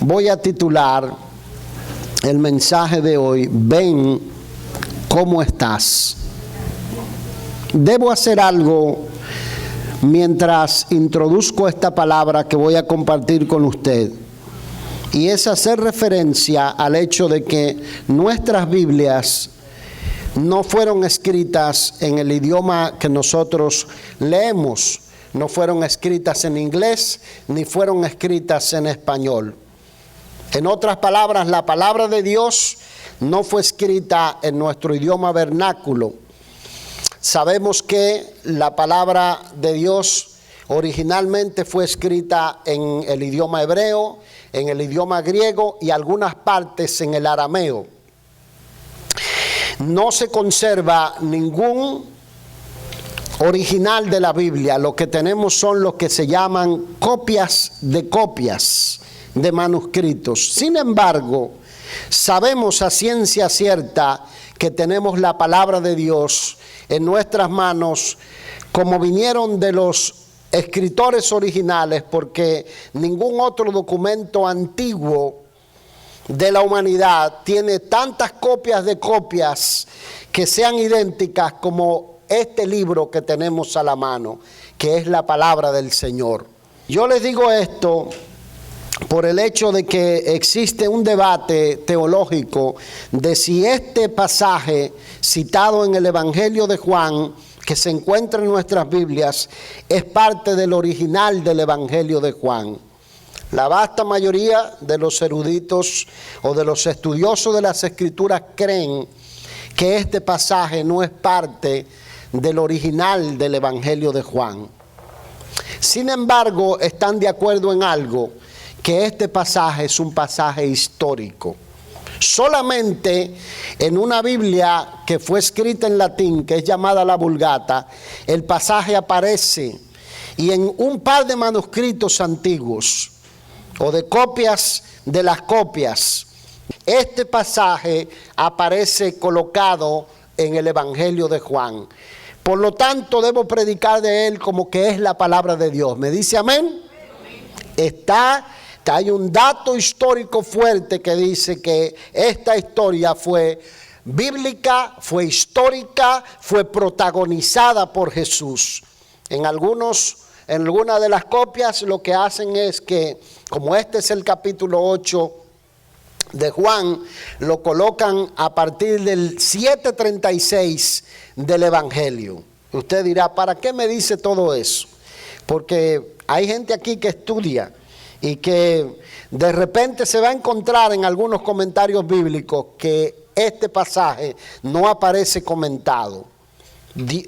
voy a titular el mensaje de hoy, ven cómo estás. Debo hacer algo mientras introduzco esta palabra que voy a compartir con usted. Y es hacer referencia al hecho de que nuestras Biblias no fueron escritas en el idioma que nosotros leemos. No fueron escritas en inglés, ni fueron escritas en español. En otras palabras, la palabra de Dios no fue escrita en nuestro idioma vernáculo. Sabemos que la palabra de Dios originalmente fue escrita en el idioma hebreo, en el idioma griego y algunas partes en el arameo. No se conserva ningún original de la Biblia. Lo que tenemos son lo que se llaman copias de manuscritos. Sin embargo, sabemos a ciencia cierta que tenemos la palabra de Dios en nuestras manos como vinieron de los escritores originales, porque ningún otro documento antiguo de la humanidad tiene tantas copias de copias que sean idénticas como este libro que tenemos a la mano, que es la palabra del Señor. Yo les digo esto por el hecho de que existe un debate teológico de si este pasaje citado en el Evangelio de Juan, que se encuentra en nuestras Biblias, es parte del original del Evangelio de Juan. La vasta mayoría de los eruditos o de los estudiosos de las Escrituras creen que este pasaje no es parte del original del Evangelio de Juan. Sin embargo, están de acuerdo en algo, que este pasaje es un pasaje histórico. Solamente en una Biblia que fue escrita en latín, que es llamada la Vulgata, el pasaje aparece, y en un par de manuscritos antiguos, o de copias de las copias, este pasaje aparece colocado en el Evangelio de Juan. Por lo tanto, debo predicar de él como que es la palabra de Dios. ¿Me dice amén? Hay un dato histórico fuerte que dice que esta historia fue bíblica, fue histórica, fue protagonizada por Jesús. En algunas de las copias lo que hacen es que, como este es el capítulo 8 de Juan, lo colocan a partir del 7:36 del Evangelio. Usted dirá, ¿para qué me dice todo eso? Porque hay gente aquí que estudia y que de repente se va a encontrar en algunos comentarios bíblicos que este pasaje no aparece comentado.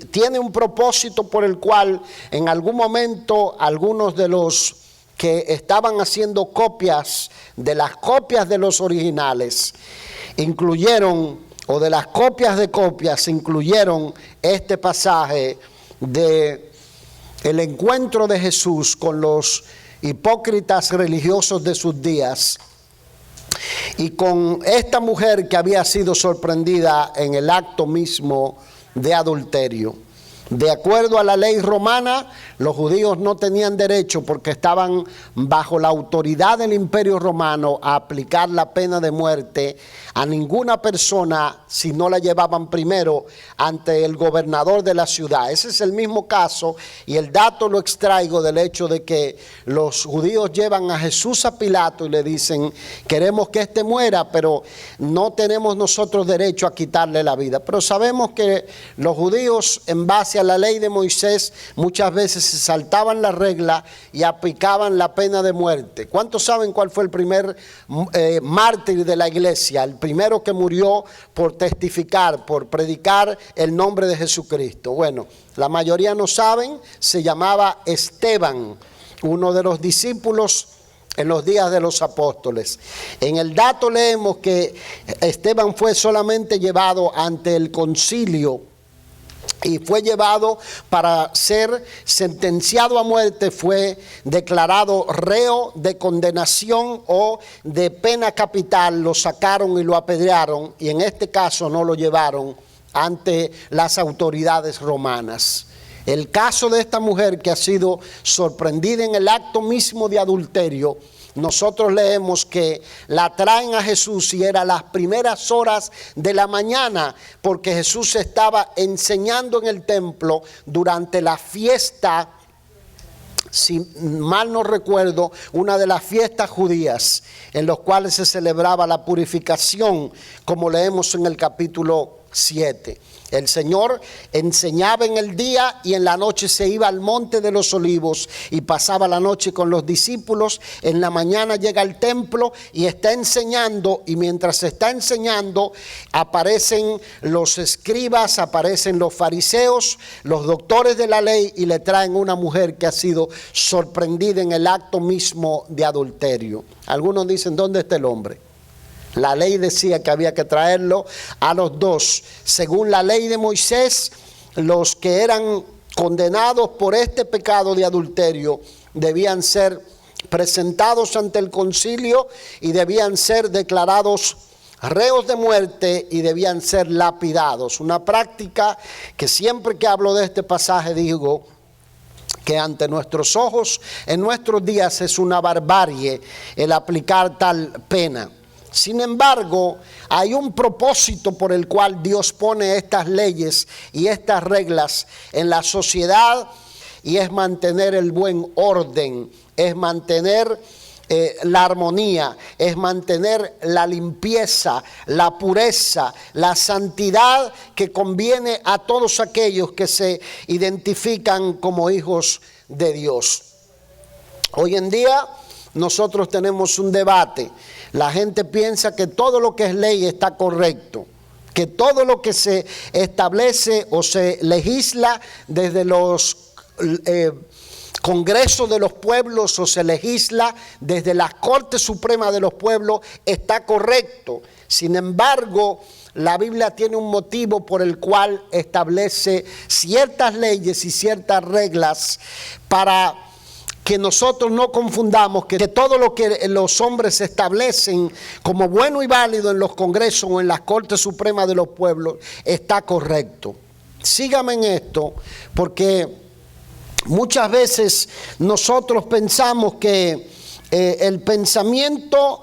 Tiene un propósito por el cual en algún momento algunos de los que estaban haciendo copias de las copias de los originales incluyeron, o de las copias de copias incluyeron este pasaje de el encuentro de Jesús con los hipócritas religiosos de sus días y con esta mujer que había sido sorprendida en el acto mismo de adulterio. De acuerdo a la ley romana, los judíos no tenían derecho, porque estaban bajo la autoridad del Imperio Romano, a aplicar la pena de muerte a ninguna persona si no la llevaban primero ante el gobernador de la ciudad. Ese es el mismo caso, y el dato lo extraigo del hecho de que los judíos llevan a Jesús a Pilato y le dicen, queremos que éste muera, pero no tenemos nosotros derecho a quitarle la vida. Pero sabemos que los judíos, en base a la ley de Moisés, muchas veces se saltaban la regla y aplicaban la pena de muerte. ¿Cuántos saben cuál fue el primer mártir de la iglesia? El primero que murió por testificar, por predicar el nombre de Jesucristo. Bueno, la mayoría no saben, se llamaba Esteban, uno de los discípulos en los días de los apóstoles. En el dato leemos que Esteban fue solamente llevado ante el concilio y fue llevado para ser sentenciado a muerte. Fue declarado reo de condenación o de pena capital. Lo sacaron y lo apedrearon, y en este caso no lo llevaron ante las autoridades romanas. El caso de esta mujer que ha sido sorprendida en el acto mismo de adulterio nosotros leemos que la traen a Jesús y era las primeras horas de la mañana, porque Jesús estaba enseñando en el templo durante la fiesta, si mal no recuerdo, una de las fiestas judías en los cuales se celebraba la purificación, como leemos en el capítulo 7. El Señor enseñaba en el día y en la noche se iba al monte de los olivos y pasaba la noche con los discípulos. En la mañana llega al templo y está enseñando, y mientras está enseñando aparecen los escribas, aparecen los fariseos, los doctores de la ley, y le traen una mujer que ha sido sorprendida en el acto mismo de adulterio. Algunos dicen, ¿dónde está el hombre? La ley decía que había que traerlo a los dos. Según la ley de Moisés, los que eran condenados por este pecado de adulterio debían ser presentados ante el concilio y debían ser declarados reos de muerte y debían ser lapidados. Una práctica que siempre que hablo de este pasaje digo que ante nuestros ojos en nuestros días es una barbarie el aplicar tal pena. Sin embargo, hay un propósito por el cual Dios pone estas leyes y estas reglas en la sociedad, y es mantener el buen orden, es mantener la armonía, es mantener la limpieza, la pureza, la santidad que conviene a todos aquellos que se identifican como hijos de Dios. Hoy en día nosotros tenemos un debate. La gente piensa que todo lo que es ley está correcto, que todo lo que se establece o se legisla desde los congresos de los pueblos o se legisla desde la Corte Suprema de los pueblos está correcto. Sin embargo, la Biblia tiene un motivo por el cual establece ciertas leyes y ciertas reglas para que nosotros no confundamos que todo lo que los hombres establecen como bueno y válido en los congresos o en las Cortes Supremas de los pueblos está correcto. Sígame en esto, porque muchas veces nosotros pensamos que el pensamiento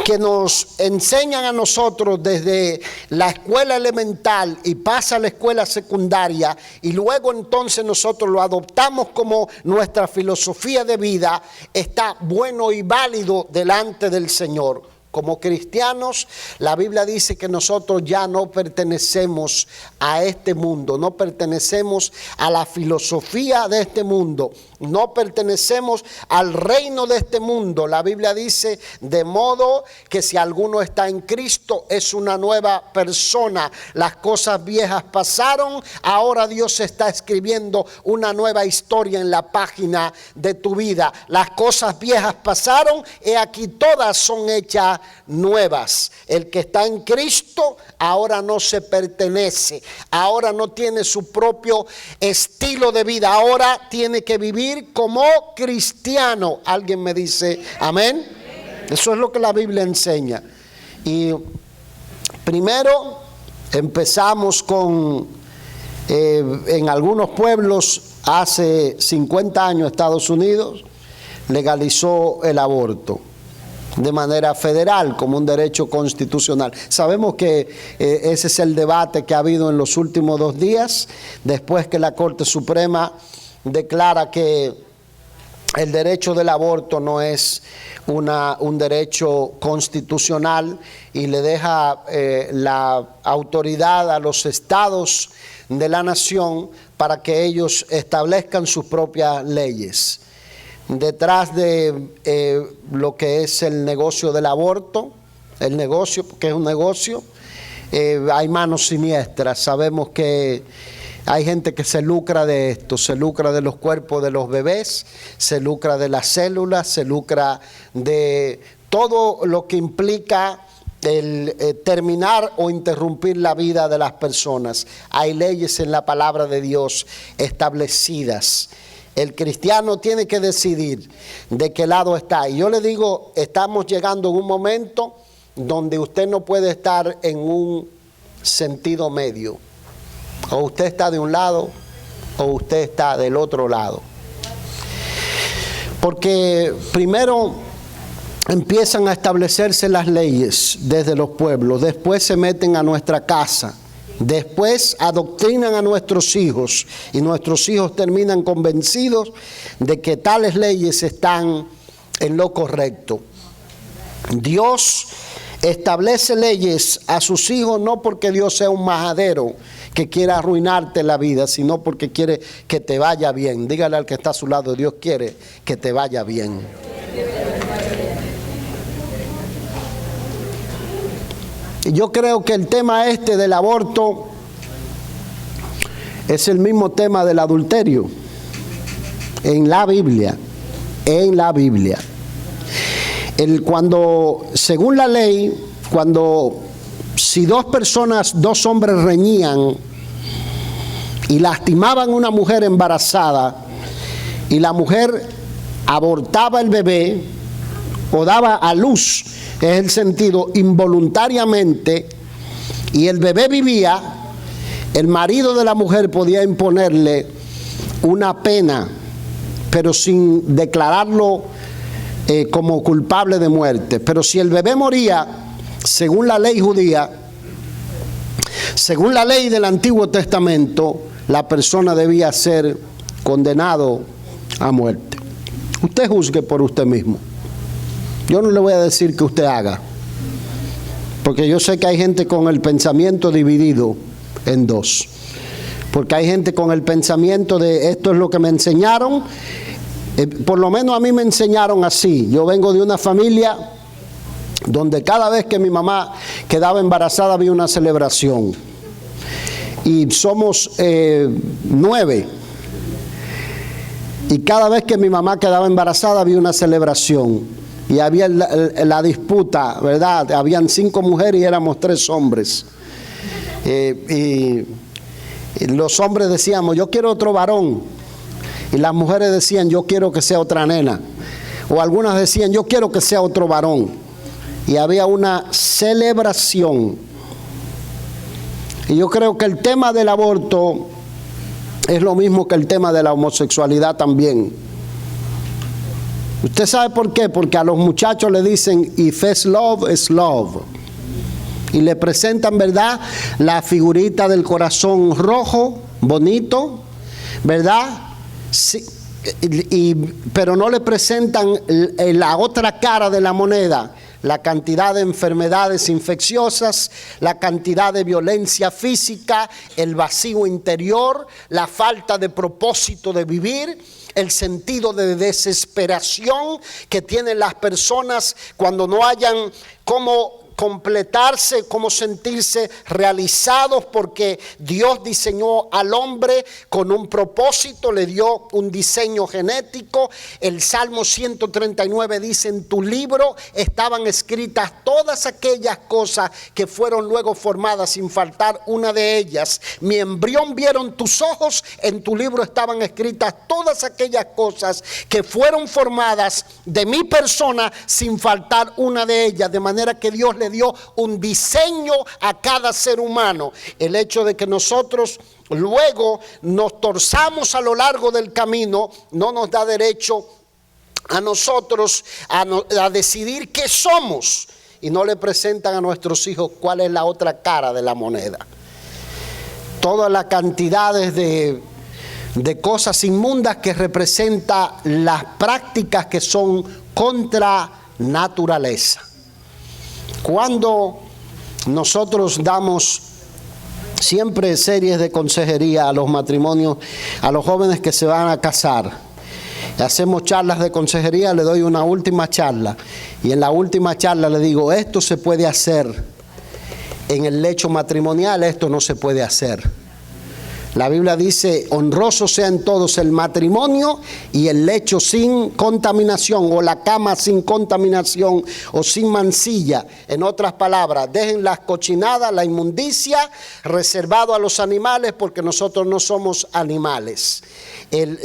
que nos enseñan a nosotros desde la escuela elemental y pasa a la escuela secundaria y luego entonces nosotros lo adoptamos como nuestra filosofía de vida, está bueno y válido delante del Señor. Como cristianos, la Biblia dice que nosotros ya no pertenecemos a este mundo, no pertenecemos a la filosofía de este mundo, no pertenecemos al reino de este mundo. La Biblia dice, de modo que si alguno está en Cristo es una nueva persona. Las cosas viejas pasaron, ahora Dios está escribiendo una nueva historia en la página de tu vida. Las cosas viejas pasaron, he aquí todas son hechas nuevas. El que está en Cristo ahora no se pertenece, ahora no tiene su propio estilo de vida, ahora tiene que vivir como cristiano. Alguien me dice amén. Eso es lo que la Biblia enseña. Y primero empezamos con en algunos pueblos hace 50 años Estados Unidos legalizó el aborto de manera federal como un derecho constitucional. Sabemos que ese es el debate que ha habido en los últimos 2 días, después que la Corte Suprema declara que el derecho del aborto no es un derecho constitucional y le deja la autoridad a los estados de la nación para que ellos establezcan sus propias leyes. Detrás de lo que es el negocio del aborto, el negocio, porque es un negocio, hay manos siniestras. Sabemos que hay gente que se lucra de esto, se lucra de los cuerpos de los bebés, se lucra de las células, se lucra de todo lo que implica el terminar o interrumpir la vida de las personas. Hay leyes en la palabra de Dios establecidas. El cristiano tiene que decidir de qué lado está. Y yo le digo, estamos llegando en un momento donde usted no puede estar en un sentido medio. O usted está de un lado o usted está del otro lado. Porque primero empiezan a establecerse las leyes desde los pueblos, después se meten a nuestra casa, después adoctrinan a nuestros hijos y nuestros hijos terminan convencidos de que tales leyes están en lo correcto. Dios establece leyes a sus hijos no porque Dios sea un majadero que quiera arruinarte la vida, sino porque quiere que te vaya bien. Dígale al que está a su lado, Dios quiere que te vaya bien. Yo creo que el tema del aborto es el mismo tema del adulterio en la Biblia. Según la ley, si dos hombres reñían y lastimaban a una mujer embarazada y la mujer abortaba el bebé o daba a luz, es el sentido, involuntariamente, y el bebé vivía, el marido de la mujer podía imponerle una pena, pero sin declararlo como culpable de muerte. Pero si el bebé moría, según la ley judía, según la ley del Antiguo Testamento, la persona debía ser condenado a muerte. Usted juzgue por usted mismo. Yo no le voy a decir que usted haga, porque yo sé que hay gente con el pensamiento dividido en dos. Porque hay gente con el pensamiento de esto es lo que me enseñaron. Por lo menos a mí me enseñaron así. Yo vengo de una familia donde cada vez que mi mamá quedaba embarazada había una celebración. Y somos 9. Y cada vez que mi mamá quedaba embarazada había una celebración. Y había la disputa, ¿verdad? Habían 5 mujeres y éramos 3 hombres. Y los hombres decíamos, yo quiero otro varón. Y las mujeres decían, yo quiero que sea otra nena. O algunas decían, yo quiero que sea otro varón. Y había una celebración. Y yo creo que el tema del aborto es lo mismo que el tema de la homosexualidad también. ¿Usted sabe por qué? Porque a los muchachos le dicen, if it's love, it's love. Y le presentan, ¿verdad?, la figurita del corazón rojo, bonito, ¿verdad? Sí, pero no le presentan la otra cara de la moneda, la cantidad de enfermedades infecciosas, la cantidad de violencia física, el vacío interior, la falta de propósito de vivir, el sentido de desesperación que tienen las personas cuando no hayan cómo completarse, cómo sentirse realizados, porque Dios diseñó al hombre con un propósito, le dio un diseño genético. El Salmo 139 dice, en tu libro estaban escritas todas aquellas cosas que fueron luego formadas sin faltar una de ellas. Mi embrión vieron tus ojos, en tu libro estaban escritas todas aquellas cosas que fueron formadas de mi persona sin faltar una de ellas, de manera que Dios le dio un diseño a cada ser humano. El hecho de que nosotros luego nos torzamos a lo largo del camino no nos da derecho a nosotros a decidir qué somos, y no le presentan a nuestros hijos cuál es la otra cara de la moneda. Todas las cantidades de cosas inmundas que representa las prácticas que son contra naturaleza. Cuando nosotros damos siempre series de consejería a los matrimonios, a los jóvenes que se van a casar, hacemos charlas de consejería, le doy una última charla, y en la última charla le digo, esto se puede hacer en el lecho matrimonial, esto no se puede hacer. La Biblia dice, honroso sea en todos el matrimonio y el lecho sin contaminación, o la cama sin contaminación o sin mancilla. En otras palabras, dejen las cochinadas, la inmundicia, reservado a los animales, porque nosotros no somos animales.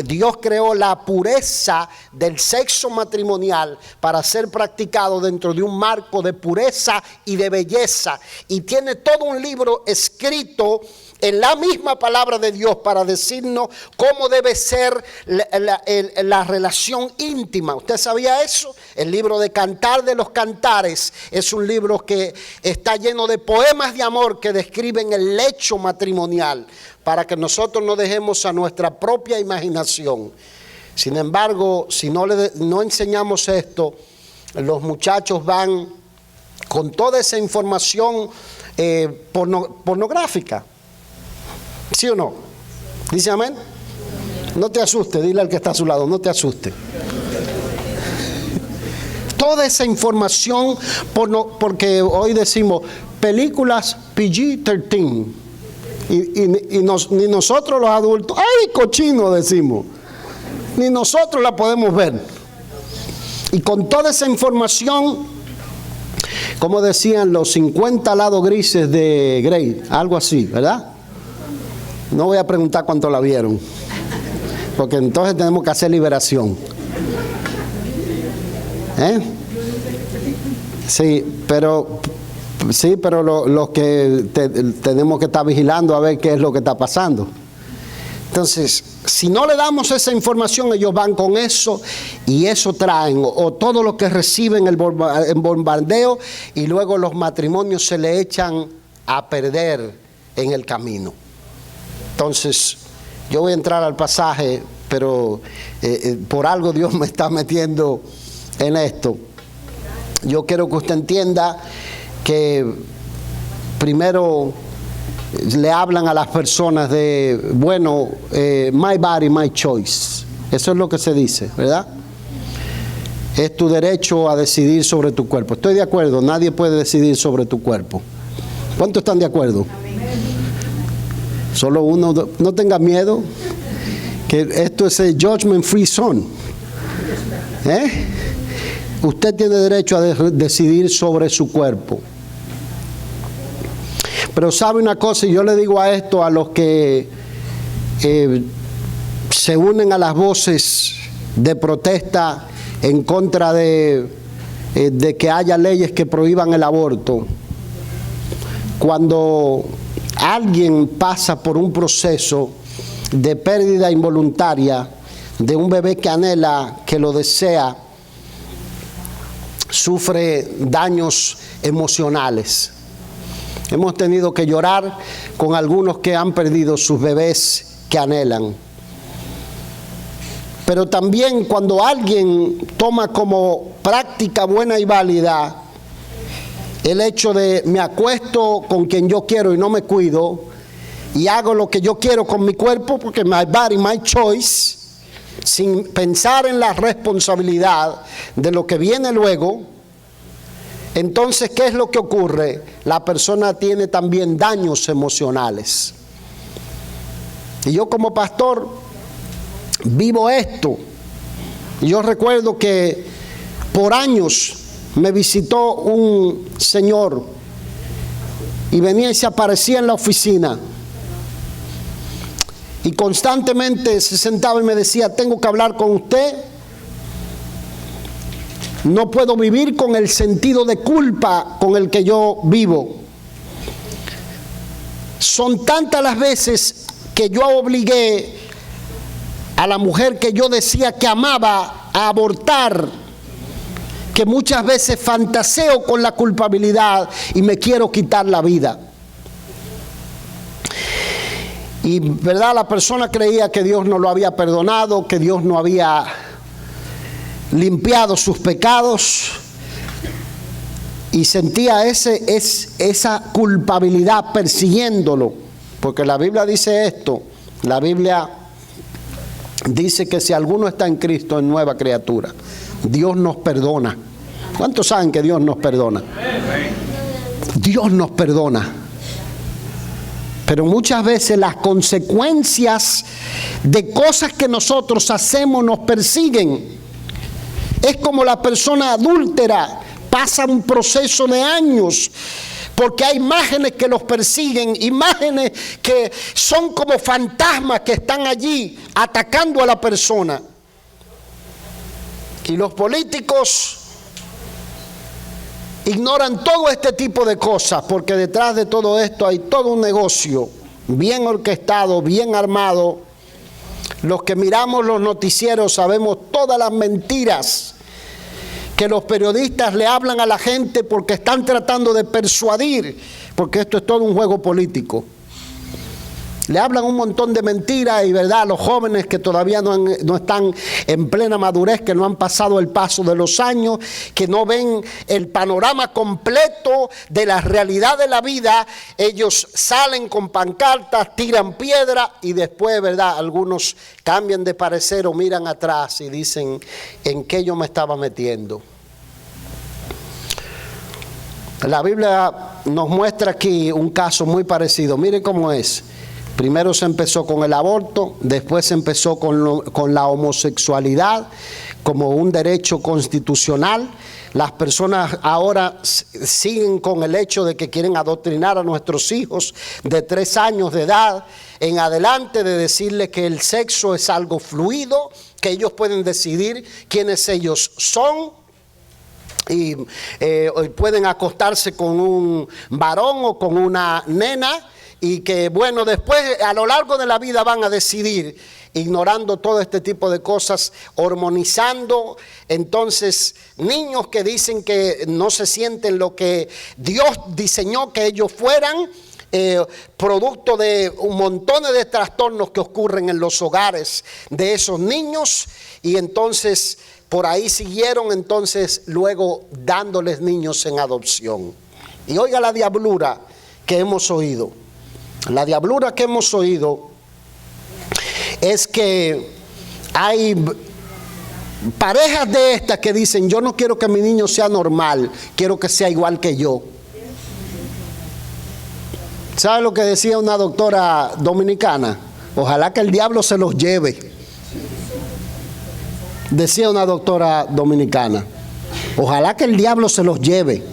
Dios creó la pureza del sexo matrimonial para ser practicado dentro de un marco de pureza y de belleza. Y tiene todo un libro escrito en la misma palabra palabra de Dios para decirnos cómo debe ser la relación íntima. ¿Usted sabía eso? El libro de Cantar de los Cantares es un libro que está lleno de poemas de amor que describen el lecho matrimonial, para que nosotros no dejemos a nuestra propia imaginación. Sin embargo, si no enseñamos esto, los muchachos van con toda esa información pornográfica. ¿Sí o no? ¿Dice amén? No te asuste, dile al que está a su lado, no te asuste. Toda esa información, porque hoy decimos películas PG-13 ni nosotros los adultos, ¡ay, cochino!, decimos, ni nosotros la podemos ver. Y con toda esa información, como decían, los 50 lados grises de Grey, algo así, ¿verdad? No voy a preguntar cuánto la vieron, porque entonces tenemos que hacer liberación. Sí, pero los que tenemos que estar vigilando a ver qué es lo que está pasando. Entonces, si no le damos esa información, ellos van con eso y eso traen, o todo lo que reciben en bombardeo, y luego los matrimonios se le echan a perder en el camino. Entonces, yo voy a entrar al pasaje, pero por algo Dios me está metiendo en esto. Yo quiero que usted entienda que primero le hablan a las personas de, bueno, my body, my choice. Eso es lo que se dice, ¿verdad? Es tu derecho a decidir sobre tu cuerpo. Estoy de acuerdo, nadie puede decidir sobre tu cuerpo. ¿Cuántos están de acuerdo? Solo uno. No tenga miedo, que esto es el judgment free zone. Usted tiene derecho a decidir sobre su cuerpo. Pero sabe una cosa, y yo le digo a esto a los que se unen a las voces de protesta en contra de que haya leyes que prohíban el aborto. Cuando alguien pasa por un proceso de pérdida involuntaria de un bebé que anhela, que lo desea, sufre daños emocionales. Hemos tenido que llorar con algunos que han perdido sus bebés que anhelan. Pero también cuando alguien toma como práctica buena y válida el hecho de me acuesto con quien yo quiero y no me cuido, y hago lo que yo quiero con mi cuerpo, porque my body, my choice, sin pensar en la responsabilidad de lo que viene luego. Entonces, ¿qué es lo que ocurre? La persona tiene también daños emocionales. Y yo como pastor vivo esto. Y yo recuerdo que por años me visitó un señor y venía y se aparecía en la oficina. Y constantemente se sentaba y me decía, tengo que hablar con usted. No puedo vivir con el sentido de culpa con el que yo vivo. Son tantas las veces que yo obligué a la mujer que yo decía que amaba a abortar, que muchas veces fantaseo con la culpabilidad y me quiero quitar la vida. Y verdad, la persona creía que Dios no lo había perdonado, que Dios no había limpiado sus pecados, y sentía esa culpabilidad persiguiéndolo, porque la Biblia dice esto. La Biblia dice que si alguno está en Cristo es nueva criatura. Dios nos perdona. ¿Cuántos saben que Dios nos perdona? Dios nos perdona. Pero muchas veces las consecuencias de cosas que nosotros hacemos nos persiguen. Es como la persona adúltera, pasa un proceso de años, porque hay imágenes que los persiguen, imágenes que son como fantasmas que están allí atacando a la persona. Y los políticos ignoran todo este tipo de cosas, porque detrás de todo esto hay todo un negocio bien orquestado, bien armado. Los que miramos los noticieros sabemos todas las mentiras que los periodistas le hablan a la gente porque están tratando de persuadir, porque esto es todo un juego político. Le hablan un montón de mentiras y verdad a los jóvenes que todavía no están en plena madurez, que no han pasado el paso de los años, que no ven el panorama completo de la realidad de la vida. Ellos salen con pancartas, tiran piedra y después, verdad, algunos cambian de parecer o miran atrás y dicen, ¿en qué yo me estaba metiendo? La Biblia nos muestra aquí un caso muy parecido. Mire cómo es. Primero se empezó con el aborto, después se empezó con la homosexualidad como un derecho constitucional. Las personas ahora siguen con el hecho de que quieren adoctrinar a nuestros hijos de 3 años de edad en adelante, de decirles que el sexo es algo fluido, que ellos pueden decidir quiénes ellos son. Y pueden acostarse con un varón o con una nena. Y que bueno, después a lo largo de la vida van a decidir, ignorando todo este tipo de cosas, hormonizando. Entonces, niños que dicen que no se sienten lo que Dios diseñó que ellos fueran, producto de un montón de trastornos que ocurren en los hogares de esos niños. Y entonces, por ahí siguieron, entonces, luego dándoles niños en adopción. Y oiga la diablura que hemos oído. La diablura que hemos oído es que hay parejas de estas que dicen, yo no quiero que mi niño sea normal, quiero que sea igual que yo. ¿Sabe lo que decía una doctora dominicana? Ojalá que el diablo se los lleve. Decía una doctora dominicana, ojalá que el diablo se los lleve.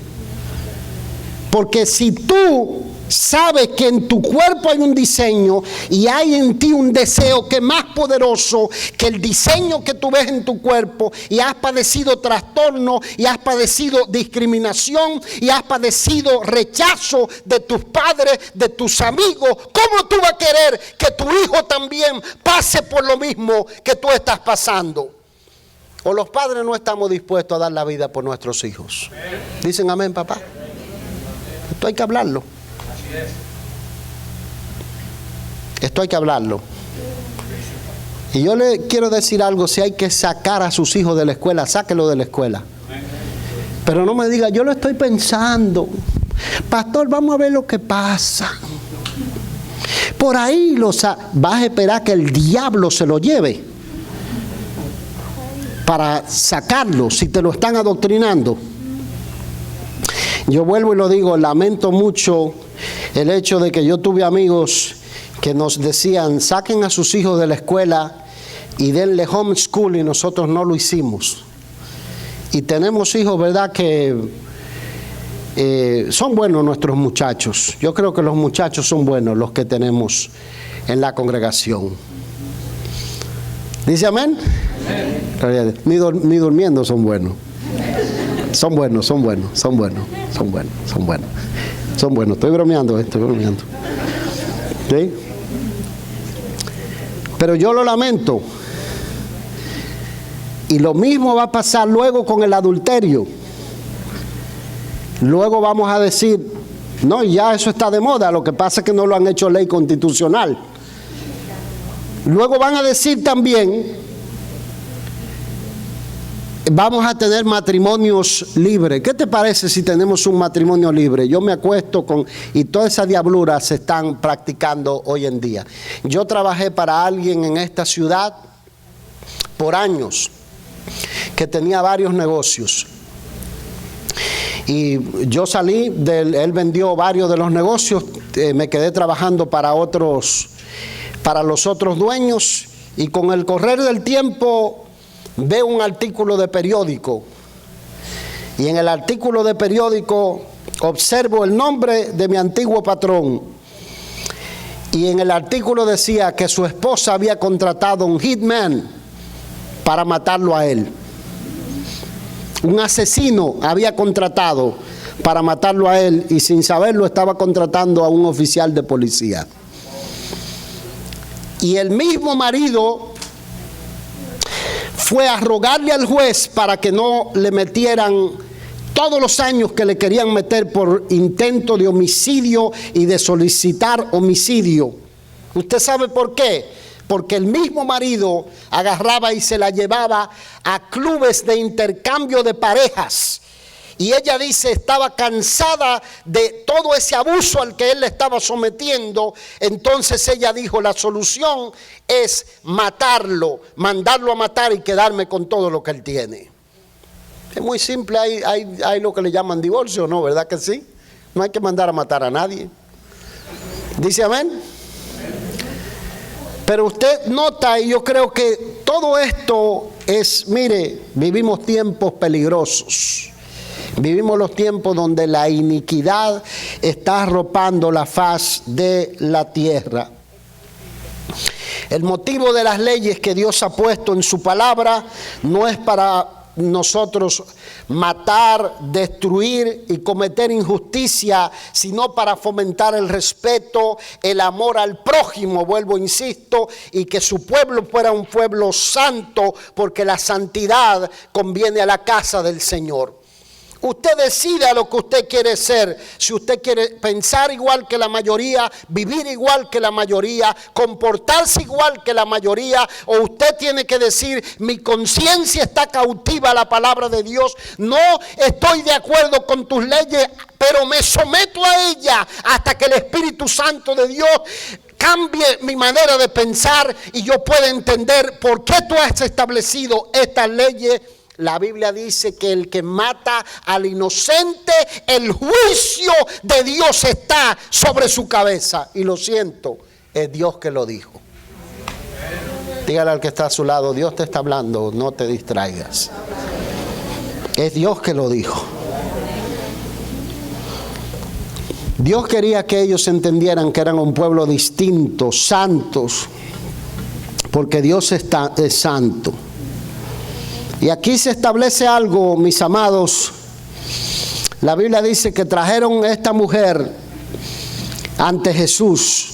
Porque si tú sabes que en tu cuerpo hay un diseño y hay en ti un deseo que es más poderoso que el diseño que tú ves en tu cuerpo, y has padecido trastorno y has padecido discriminación y has padecido rechazo de tus padres, de tus amigos, ¿cómo tú vas a querer que tu hijo también pase por lo mismo que tú estás pasando? O los padres no estamos dispuestos a dar la vida por nuestros hijos. Dicen amén, papá. Esto hay que hablarlo. Esto hay que hablarlo. Y yo le quiero decir algo: si hay que sacar a sus hijos de la escuela, sáquelo de la escuela. Pero no me diga, yo lo estoy pensando, pastor, vamos a ver lo que pasa. Por ahí vas a esperar que el diablo se lo lleve para sacarlo, si te lo están adoctrinando. Yo vuelvo y lo digo, lamento mucho el hecho de que yo tuve amigos que nos decían, saquen a sus hijos de la escuela y denle homeschool, y nosotros no lo hicimos. Y tenemos hijos, ¿verdad?, que son buenos nuestros muchachos. Yo creo que los muchachos son buenos, los que tenemos en la congregación. ¿Dice amén? Ni durmiendo son buenos. Son buenos. Estoy bromeando. ¿Sí? Pero yo lo lamento. Y lo mismo va a pasar luego con el adulterio. Luego vamos a decir, no, ya eso está de moda, lo que pasa es que no lo han hecho ley constitucional. Luego van a decir también, vamos a tener matrimonios libres. ¿Qué te parece si tenemos un matrimonio libre? Yo me acuesto con... Y todas esas diabluras se están practicando hoy en día. Yo trabajé para alguien en esta ciudad por años, que tenía varios negocios. Y yo salí, él vendió varios de los negocios, me quedé trabajando para los otros dueños, y con el correr del tiempo veo un artículo de periódico, y en el artículo de periódico observo el nombre de mi antiguo patrón, y en el artículo decía que su esposa había contratado un hitman para matarlo a él. Un asesino había contratado para matarlo a él, y sin saberlo estaba contratando a un oficial de policía. Y el mismo marido fue a rogarle al juez para que no le metieran todos los años que le querían meter por intento de homicidio y de solicitar homicidio. ¿Usted sabe por qué? Porque el mismo marido agarraba y se la llevaba a clubes de intercambio de parejas. Y ella dice, estaba cansada de todo ese abuso al que él le estaba sometiendo. Entonces ella dijo, la solución es matarlo, mandarlo a matar y quedarme con todo lo que él tiene. Es muy simple, hay lo que le llaman divorcio, ¿no? ¿Verdad que sí? No hay que mandar a matar a nadie. ¿Dice amén? Pero usted nota, y yo creo que todo esto es, mire, vivimos tiempos peligrosos. Vivimos los tiempos donde la iniquidad está arropando la faz de la tierra. El motivo de las leyes que Dios ha puesto en su palabra no es para nosotros matar, destruir y cometer injusticia, sino para fomentar el respeto, el amor al prójimo, vuelvo, insisto, y que su pueblo fuera un pueblo santo, porque la santidad conviene a la casa del Señor. Usted decida lo que usted quiere ser. Si usted quiere pensar igual que la mayoría, vivir igual que la mayoría, comportarse igual que la mayoría, o usted tiene que decir, mi conciencia está cautiva a la palabra de Dios. No estoy de acuerdo con tus leyes, pero me someto a ella hasta que el Espíritu Santo de Dios cambie mi manera de pensar y yo pueda entender por qué tú has establecido estas leyes. La Biblia dice que el que mata al inocente, el juicio de Dios está sobre su cabeza. Y lo siento, es Dios que lo dijo. Dígale al que está a su lado, Dios te está hablando, no te distraigas. Es Dios que lo dijo. Dios quería que ellos entendieran que eran un pueblo distinto, santos, porque Dios es santo. Y aquí se establece algo, mis amados. La Biblia dice que trajeron a esta mujer ante Jesús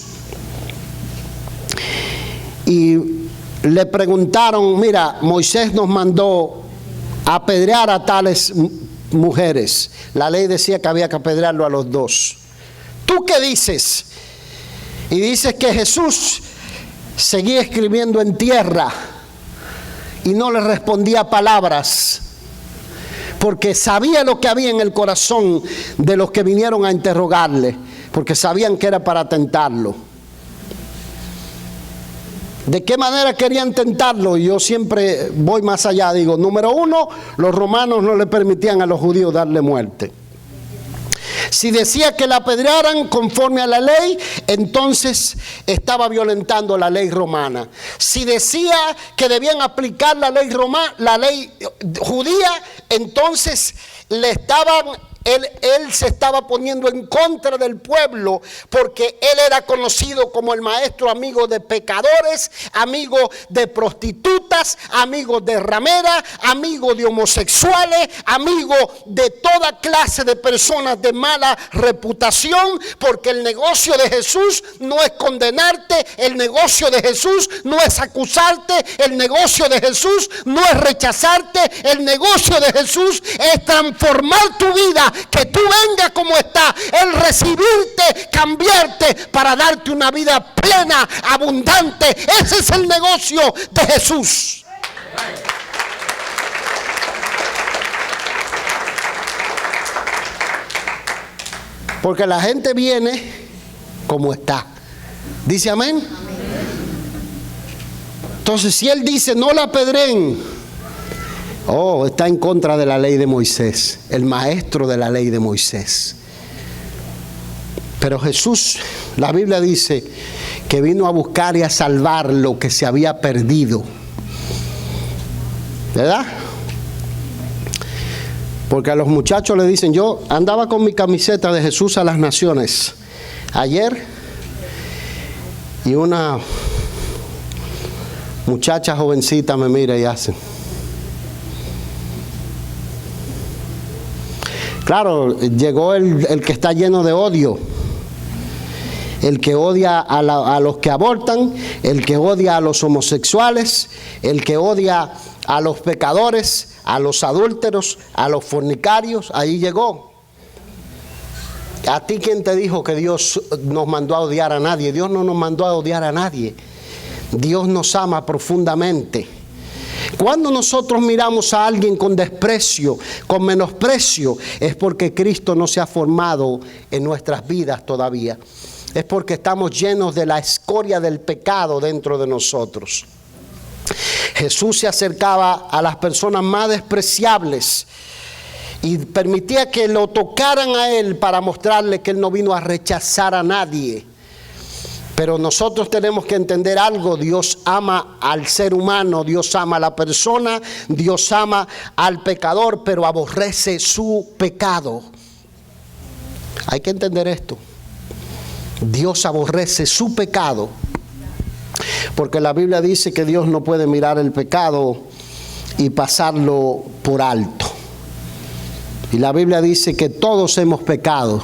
y le preguntaron, mira, Moisés nos mandó a apedrear a tales mujeres. La ley decía que había que apedrearlo a los dos. ¿Tú qué dices? Y dices que Jesús seguía escribiendo en tierra y no le respondía palabras, porque sabía lo que había en el corazón de los que vinieron a interrogarle, porque sabían que era para tentarlo. ¿De qué manera querían tentarlo? Yo siempre voy más allá, digo, número uno, los romanos no le permitían a los judíos darle muerte. Si decía que la apedrearan conforme a la ley, entonces estaba violentando la ley romana. Si decía que debían aplicar la ley judía, entonces él se estaba poniendo en contra del pueblo, porque él era conocido como el maestro amigo de pecadores, amigo de prostitutas, amigo de rameras, amigo de homosexuales, amigo de toda clase de personas de mala reputación, porque el negocio de Jesús no es condenarte, el negocio de Jesús no es acusarte, el negocio de Jesús no es rechazarte, el negocio de Jesús es transformar tu vida, que tú vengas como estás, el recibirte, cambiarte para darte una vida plena, abundante. Ese es el negocio de Jesús. Porque la gente viene como está. ¿Dice amén? Entonces, si él dice no la apedreen, está en contra de la ley de Moisés, el maestro de la ley de Moisés. Pero Jesús, la Biblia dice que vino a buscar y a salvar lo que se había perdido. ¿Verdad? Porque a los muchachos le dicen, yo andaba con mi camiseta de Jesús a las Naciones ayer, y una muchacha jovencita me mira y hace. Claro, llegó el que está lleno de odio, el que odia a los que abortan, el que odia a los homosexuales, el que odia a los pecadores, a los adúlteros, a los fornicarios. Ahí llegó. ¿A ti quién te dijo que Dios nos mandó a odiar a nadie? Dios no nos mandó a odiar a nadie. Dios nos ama profundamente. Cuando nosotros miramos a alguien con desprecio, con menosprecio, es porque Cristo no se ha formado en nuestras vidas todavía. Es porque estamos llenos de la escoria del pecado dentro de nosotros. Jesús se acercaba a las personas más despreciables y permitía que lo tocaran a Él para mostrarle que Él no vino a rechazar a nadie. Pero nosotros tenemos que entender algo: Dios ama al ser humano, Dios ama a la persona, Dios ama al pecador, pero aborrece su pecado. Hay que entender esto. Dios aborrece su pecado, porque la Biblia dice que Dios no puede mirar el pecado y pasarlo por alto. Y la Biblia dice que todos hemos pecado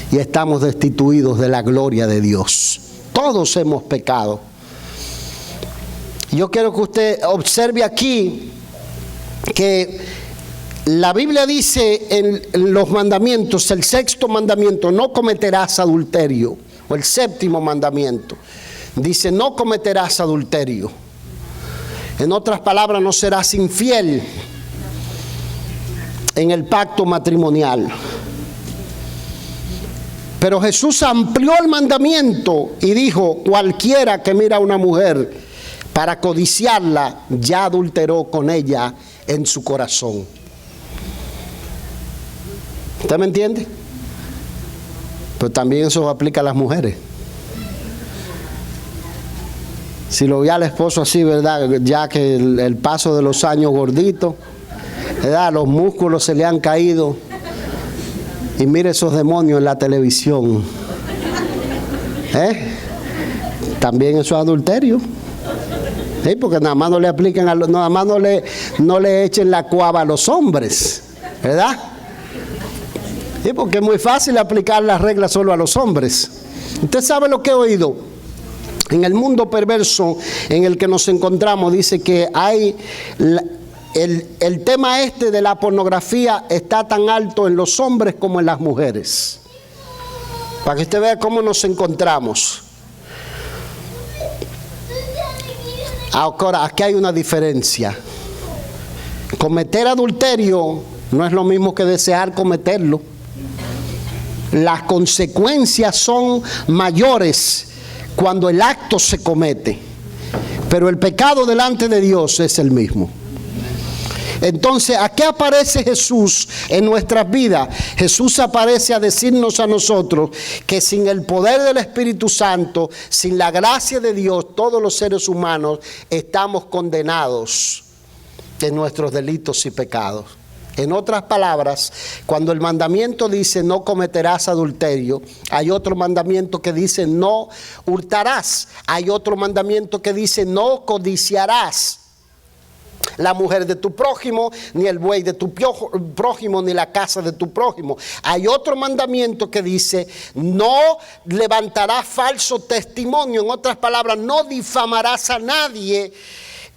y estamos destituidos de la gloria de Dios. Todos hemos pecado. Yo quiero que usted observe aquí que la Biblia dice en los mandamientos, el sexto mandamiento, no cometerás adulterio, o el séptimo mandamiento, dice no cometerás adulterio. En otras palabras, no serás infiel en el pacto matrimonial. Pero Jesús amplió el mandamiento y dijo: cualquiera que mira a una mujer para codiciarla, ya adulteró con ella en su corazón. ¿Usted me entiende? Pero también eso aplica a las mujeres. Si lo ve al esposo así, ¿verdad? Ya que el paso de los años gordito, ¿verdad? Los músculos se le han caído. Y mire esos demonios en la televisión. También eso es adulterio. Porque nada más no le aplican, nada más no le echen la cuava a los hombres, ¿verdad? Porque es muy fácil aplicar las reglas solo a los hombres. Usted sabe lo que he oído. En el mundo perverso en el que nos encontramos, dice que hay el tema de la pornografía está tan alto en los hombres como en las mujeres. Para que usted vea cómo nos encontramos. Ahora, aquí hay una diferencia. Cometer adulterio no es lo mismo que desear cometerlo. Las consecuencias son mayores cuando el acto se comete, pero el pecado delante de Dios es el mismo. Entonces, ¿a qué aparece Jesús en nuestras vidas? Jesús aparece a decirnos a nosotros que sin el poder del Espíritu Santo, sin la gracia de Dios, todos los seres humanos estamos condenados de nuestros delitos y pecados. En otras palabras, cuando el mandamiento dice no cometerás adulterio, hay otro mandamiento que dice no hurtarás, hay otro mandamiento que dice no codiciarás la mujer de tu prójimo, ni el buey de tu prójimo, ni la casa de tu prójimo. Hay otro mandamiento que dice no levantarás falso testimonio. En otras palabras, no difamarás a nadie,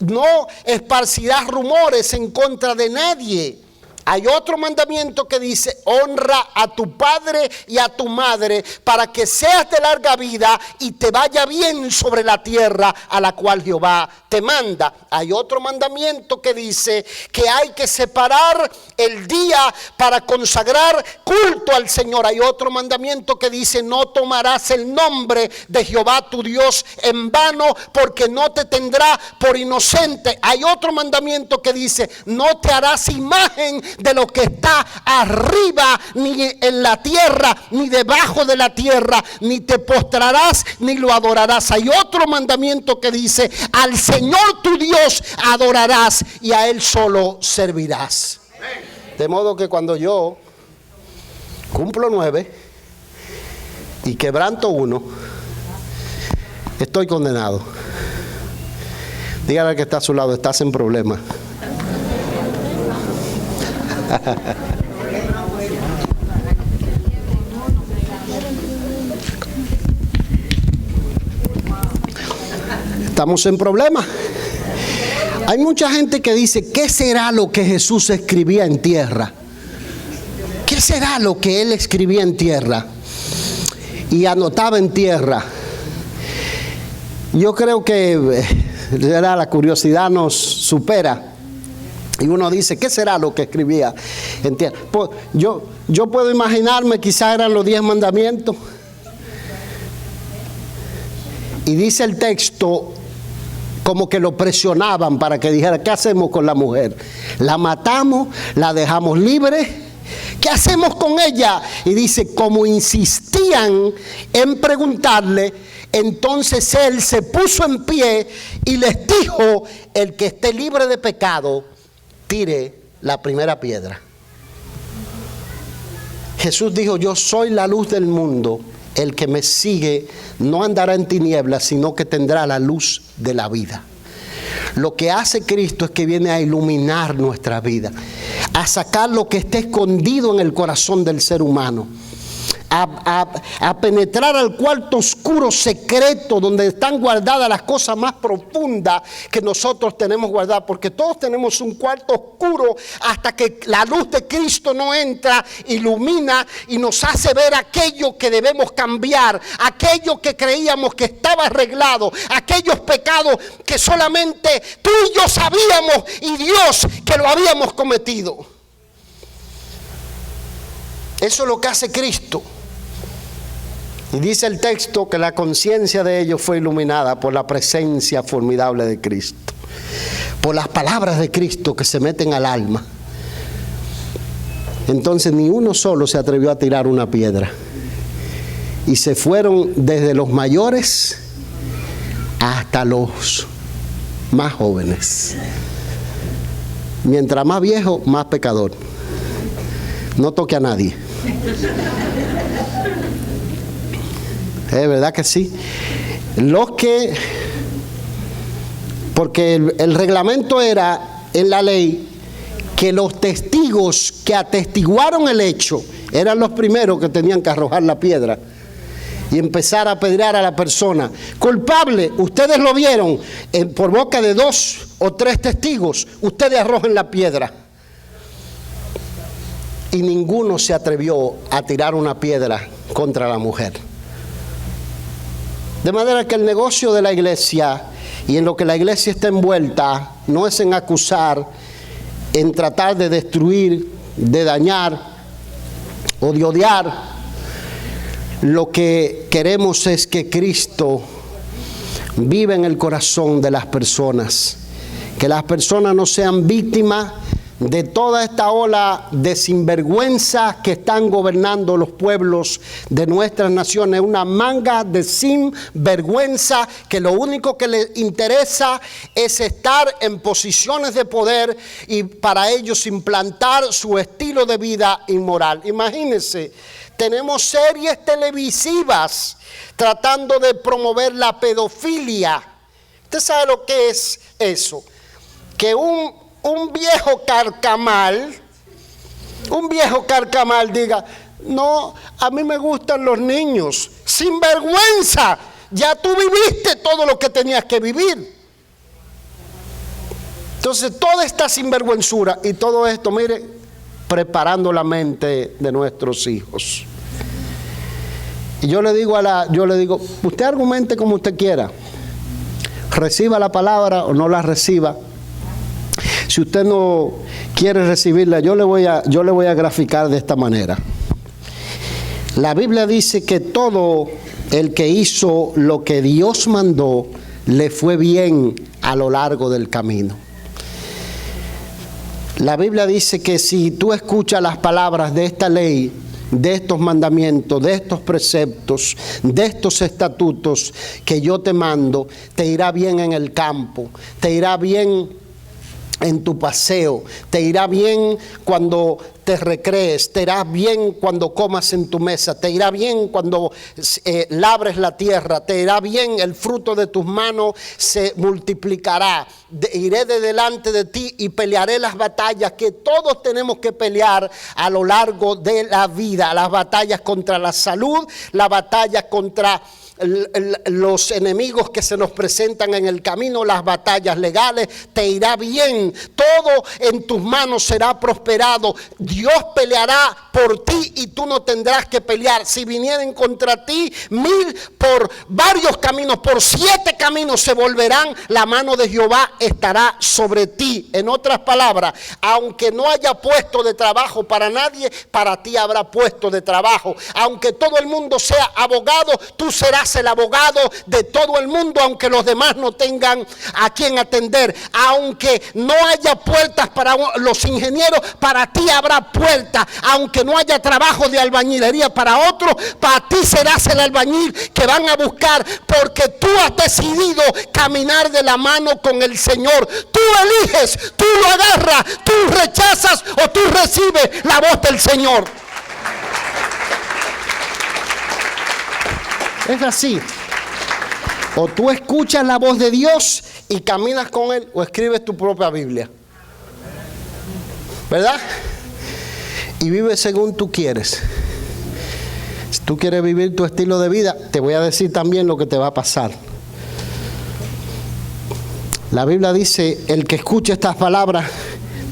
no esparcirás rumores en contra de nadie. Hay otro mandamiento que dice honra a tu padre y a tu madre para que seas de larga vida y te vaya bien sobre la tierra a la cual Jehová te manda. Hay otro mandamiento que dice que hay que separar el día para consagrar culto al Señor. Hay otro mandamiento que dice no tomarás el nombre de Jehová tu Dios en vano, porque no te tendrá por inocente. Hay otro mandamiento que dice no te harás imagen de lo que está arriba, ni en la tierra, ni debajo de la tierra, ni te postrarás, ni lo adorarás. Hay otro mandamiento que dice al Señor tu Dios adorarás y a Él solo servirás. De modo que cuando yo cumplo 9 y quebranto 1, estoy condenado. Dígale al que está a su lado, estás en problema. Estamos en problemas. Hay mucha gente que dice, ¿qué será lo que Jesús escribía en tierra? ¿Qué será lo que Él escribía en tierra y anotaba en tierra? Yo creo que la curiosidad nos supera. Y uno dice, ¿qué será lo que escribía en tierra? Pues yo puedo imaginarme, quizás eran los 10 mandamientos. Y dice el texto, como que lo presionaban para que dijera, ¿qué hacemos con la mujer? ¿La matamos? ¿La dejamos libre? ¿Qué hacemos con ella? Y dice, como insistían en preguntarle, entonces él se puso en pie y les dijo, el que esté libre de pecado, tire la primera piedra. Jesús dijo, yo soy la luz del mundo. El que me sigue no andará en tinieblas, sino que tendrá la luz de la vida. Lo que hace Cristo es que viene a iluminar nuestra vida, a sacar lo que está escondido en el corazón del ser humano, a penetrar al cuarto oscuro secreto donde están guardadas las cosas más profundas que nosotros tenemos guardadas, porque todos tenemos un cuarto oscuro hasta que la luz de Cristo no entra, ilumina y nos hace ver aquello que debemos cambiar, aquello que creíamos que estaba arreglado, aquellos pecados que solamente tú y yo sabíamos y Dios que lo habíamos cometido. Eso es lo que hace Cristo. Y dice el texto que la conciencia de ellos fue iluminada por la presencia formidable de Cristo, por las palabras de Cristo que se meten al alma. Entonces ni uno solo se atrevió a tirar una piedra. Y se fueron desde los mayores hasta los más jóvenes. Mientras más viejo, más pecador. No toque a nadie. Es verdad que sí. Porque el reglamento era en la ley que los testigos que atestiguaron el hecho eran los primeros que tenían que arrojar la piedra y empezar a apedrear a la persona. Culpable, ustedes lo vieron, por boca de 2 o 3 testigos, ustedes arrojen la piedra. Y ninguno se atrevió a tirar una piedra contra la mujer. De manera que el negocio de la iglesia y en lo que la iglesia está envuelta no es en acusar, en tratar de destruir, de dañar o de odiar. Lo que queremos es que Cristo viva en el corazón de las personas, que las personas no sean víctimas de toda esta ola de sinvergüenza que están gobernando los pueblos de nuestras naciones, una manga de sinvergüenza que lo único que les interesa es estar en posiciones de poder y para ellos implantar su estilo de vida inmoral. Imagínense, tenemos series televisivas tratando de promover la pedofilia. ¿Usted sabe lo que es eso? Que un viejo carcamal diga, no, a mí me gustan los niños. Sinvergüenza, ya tú viviste todo lo que tenías que vivir. Entonces toda esta sinvergüenzura y todo esto, mire, preparando la mente de nuestros hijos. Y yo le digo, usted argumente como usted quiera, reciba la palabra o no la reciba. Si usted no quiere recibirla, yo le voy a graficar de esta manera. La Biblia dice que todo el que hizo lo que Dios mandó, le fue bien a lo largo del camino. La Biblia dice que si tú escuchas las palabras de esta ley, de estos mandamientos, de estos preceptos, de estos estatutos que yo te mando, te irá bien en el campo, te irá bien en tu paseo, te irá bien cuando te recrees, te irá bien cuando comas en tu mesa, te irá bien cuando labres la tierra, te irá bien, el fruto de tus manos se multiplicará. Iré de delante de ti y pelearé las batallas que todos tenemos que pelear a lo largo de la vida, las batallas contra la salud, la batalla contra los enemigos que se nos presentan en el camino, las batallas legales, te irá bien. Todo en tus manos será prosperado. Dios peleará por ti y tú no tendrás que pelear. Si vinieren contra ti 1000 por varios caminos, por 7 caminos se volverán, la mano de Jehová estará sobre ti. En otras palabras, aunque no haya puesto de trabajo para nadie, para ti habrá puesto de trabajo. Aunque todo el mundo sea abogado, tú serás el abogado de todo el mundo, aunque los demás no tengan a quien atender. Aunque no haya puertas para los ingenieros, para ti habrá puertas. Aunque no haya trabajo de albañilería para otro, para ti serás el albañil que van a buscar, porque tú has decidido caminar de la mano con el Señor. Tú eliges, tú lo agarras, tú rechazas o tú recibes la voz del Señor. Es así. O tú escuchas la voz de Dios y caminas con Él, o escribes tu propia Biblia. ¿Verdad? Y vives según tú quieres. Si tú quieres vivir tu estilo de vida, te voy a decir también lo que te va a pasar. La Biblia dice, el que escuche estas palabras,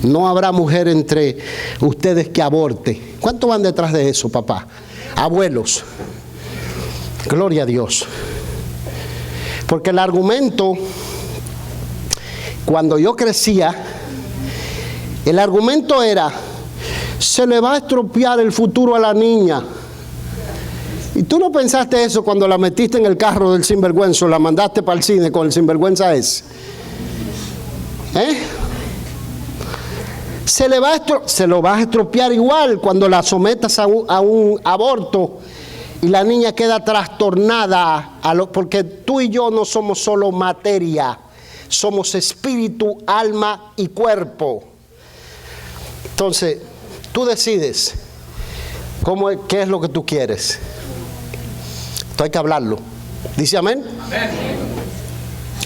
no habrá mujer entre ustedes que aborte. ¿Cuánto van detrás de eso, papá? Abuelos. Gloria a Dios. Porque el argumento, cuando yo crecía, el argumento era, se le va a estropear el futuro a la niña. Y tú no pensaste eso cuando la metiste en el carro del sinvergüenza o la mandaste para el cine con el sinvergüenza ese. Se lo vas a estropear igual cuando la sometas a un aborto y la niña queda trastornada, porque tú y yo no somos solo materia, somos espíritu, alma y cuerpo. Entonces, tú decides qué es lo que tú quieres. Esto hay que hablarlo. ¿Dice amén? Amén.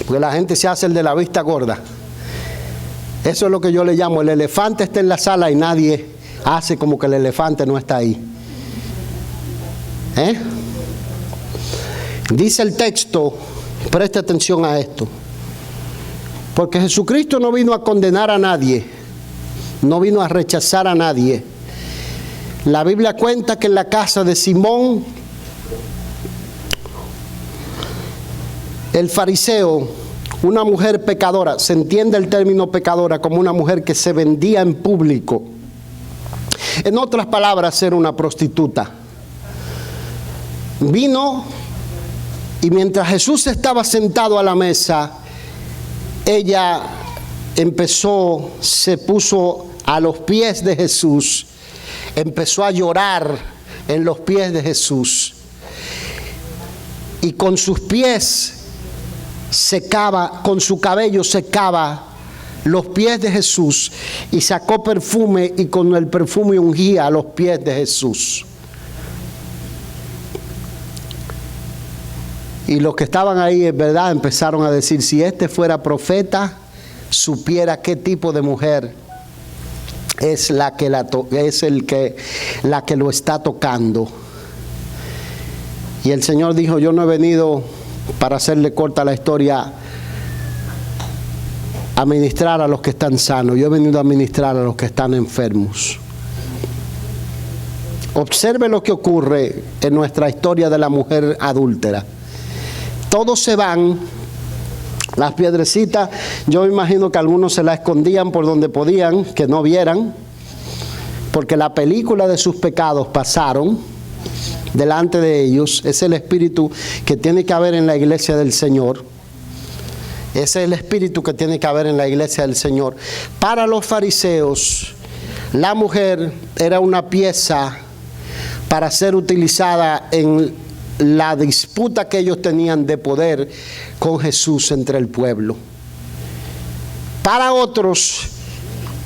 Porque la gente se hace el de la vista gorda. Eso es lo que yo le llamo, el elefante está en la sala y nadie hace como que el elefante no está ahí. Dice el texto, preste atención a esto, porque Jesucristo no vino a condenar a nadie, no vino a rechazar a nadie. La Biblia cuenta que en la casa de Simón, el fariseo, una mujer pecadora, se entiende el término pecadora como una mujer que se vendía en público. En otras palabras, era una prostituta. Vino y mientras Jesús estaba sentado a la mesa, ella se puso a los pies de Jesús, empezó a llorar en los pies de Jesús y con sus pies secaba, con su cabello secaba los pies de Jesús y sacó perfume y con el perfume ungía los pies de Jesús. Y los que estaban ahí, en verdad, empezaron a decir, si este fuera profeta, supiera qué tipo de mujer es la que lo está tocando. Y el Señor dijo, yo no he venido, para hacerle corta la historia, a ministrar a los que están sanos. Yo he venido a ministrar a los que están enfermos. Observe lo que ocurre en nuestra historia de la mujer adúltera. Todos se van, las piedrecitas, yo imagino que algunos se la escondían por donde podían, que no vieran, porque la película de sus pecados pasaron delante de ellos. Es el espíritu que tiene que haber en la iglesia del Señor. Ese es el espíritu que tiene que haber en la iglesia del Señor. Para los fariseos, la mujer era una pieza para ser utilizada en la disputa que ellos tenían de poder con Jesús entre el pueblo. Para otros,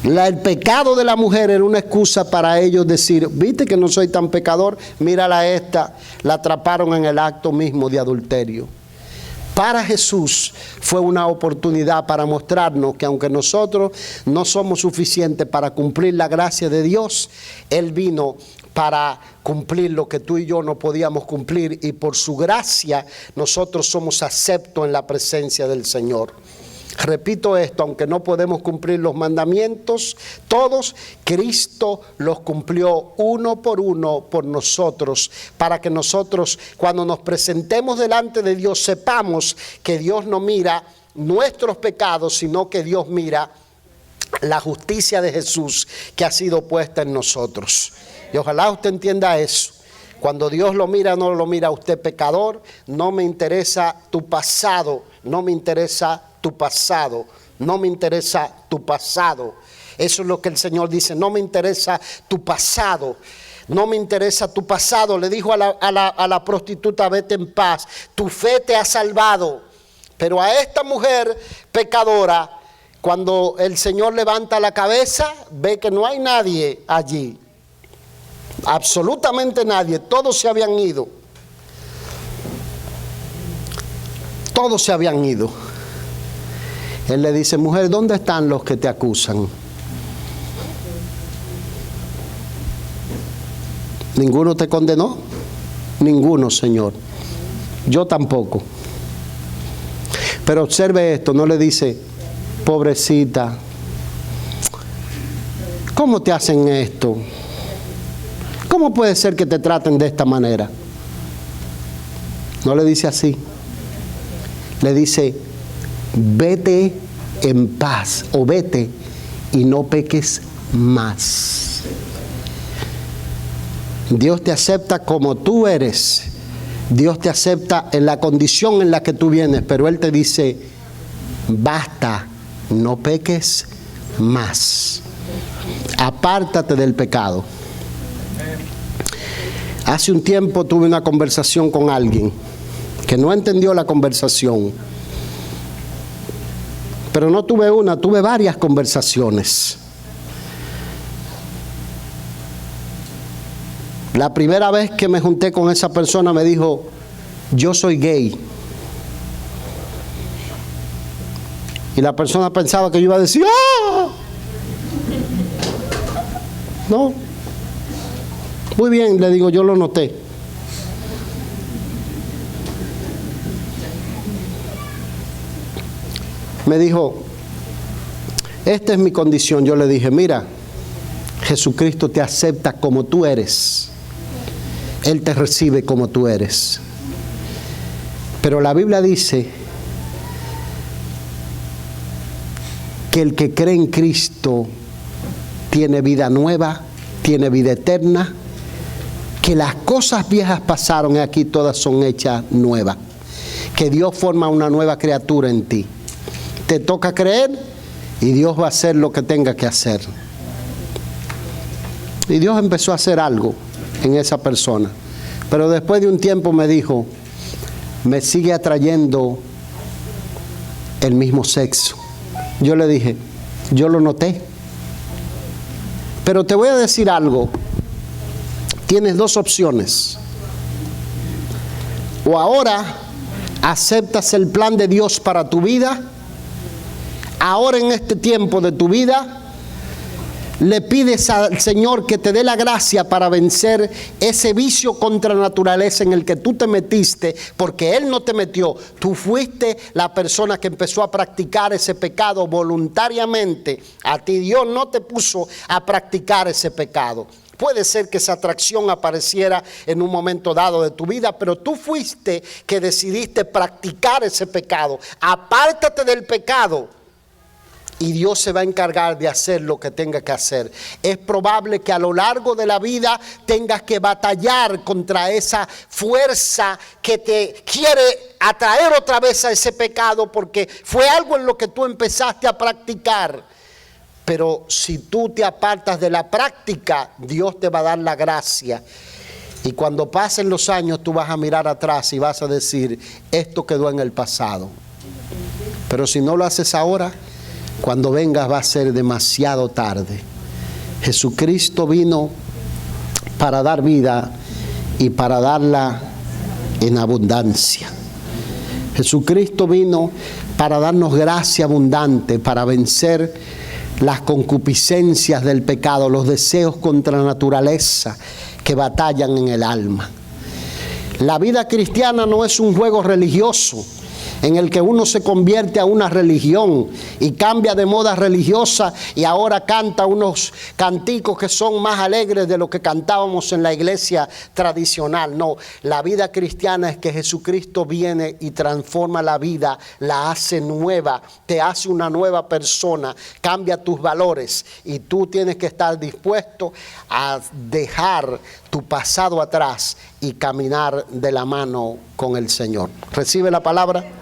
el pecado de la mujer era una excusa para ellos decir, viste que no soy tan pecador, mírala esta, la atraparon en el acto mismo de adulterio. Para Jesús fue una oportunidad para mostrarnos que aunque nosotros no somos suficientes para cumplir la gracia de Dios, Él vino para cumplir lo que tú y yo no podíamos cumplir, y por su gracia nosotros somos aceptos en la presencia del Señor. Repito esto, aunque no podemos cumplir los mandamientos todos, Cristo los cumplió uno por nosotros, para que nosotros, cuando nos presentemos delante de Dios, sepamos que Dios no mira nuestros pecados, sino que Dios mira la justicia de Jesús que ha sido puesta en nosotros. Y ojalá usted entienda eso. Cuando Dios lo mira, no lo mira a usted pecador. No me interesa tu pasado, no me interesa tu pasado, no me interesa tu pasado. Eso es lo que el Señor dice, no me interesa tu pasado. No me interesa tu pasado. Le dijo a la prostituta, vete en paz, tu fe te ha salvado. Pero a esta mujer pecadora, cuando el Señor levanta la cabeza, ve que no hay nadie allí. Absolutamente nadie. Todos se habían ido. Todos se habían ido. Él le dice, mujer, ¿dónde están los que te acusan? ¿Ninguno te condenó? Ninguno, Señor. Yo tampoco. Pero observe esto, no le dice, pobrecita, ¿cómo te hacen esto? ¿Cómo puede ser que te traten de esta manera? No le dice así. Le dice, vete en paz, o vete y no peques más. Dios te acepta como tú eres. Dios te acepta en la condición en la que tú vienes, pero Él te dice, basta, no peques más. Apártate del pecado. Hace un tiempo tuve una conversación con alguien que no entendió la conversación. Pero no tuve una, tuve varias conversaciones. La primera vez que me junté con esa persona me dijo, yo soy gay. Y la persona pensaba que yo iba a decir, ¡ah! No. Muy bien, le digo, yo lo noté. Me dijo, esta es mi condición. Yo le dije, mira, Jesucristo te acepta como tú eres. Él te recibe como tú eres. Pero la Biblia dice que el que cree en Cristo tiene vida nueva, tiene vida eterna, que las cosas viejas pasaron y aquí todas son hechas nuevas, que Dios forma una nueva criatura en ti. Te toca creer y Dios va a hacer lo que tenga que hacer. Y Dios empezó a hacer algo en esa persona. Pero después de un tiempo me dijo, me sigue atrayendo el mismo sexo. Yo le dije, yo lo noté. Pero te voy a decir algo. Tienes dos opciones. O ahora aceptas el plan de Dios para tu vida. Ahora en este tiempo de tu vida, le pides al Señor que te dé la gracia para vencer ese vicio contra naturaleza en el que tú te metiste, porque Él no te metió. Tú fuiste la persona que empezó a practicar ese pecado voluntariamente. A ti Dios no te puso a practicar ese pecado. Puede ser que esa atracción apareciera en un momento dado de tu vida, pero tú fuiste que decidiste practicar ese pecado. Apártate del pecado. Y Dios se va a encargar de hacer lo que tenga que hacer. Es probable que a lo largo de la vida tengas que batallar contra esa fuerza que te quiere atraer otra vez a ese pecado, porque fue algo en lo que tú empezaste a practicar. Pero si tú te apartas de la práctica, Dios te va a dar la gracia. Y cuando pasen los años, tú vas a mirar atrás y vas a decir, esto quedó en el pasado. Pero si no lo haces ahora, cuando vengas va a ser demasiado tarde. Jesucristo vino para dar vida y para darla en abundancia. Jesucristo vino para darnos gracia abundante, para vencer las concupiscencias del pecado, los deseos contra la naturaleza que batallan en el alma. La vida cristiana no es un juego religioso en el que uno se convierte a una religión y cambia de moda religiosa y ahora canta unos canticos que son más alegres de lo que cantábamos en la iglesia tradicional. No, la vida cristiana es que Jesucristo viene y transforma la vida, la hace nueva, te hace una nueva persona, cambia tus valores y tú tienes que estar dispuesto a dejar tu pasado atrás y caminar de la mano con el Señor. ¿Recibe la palabra?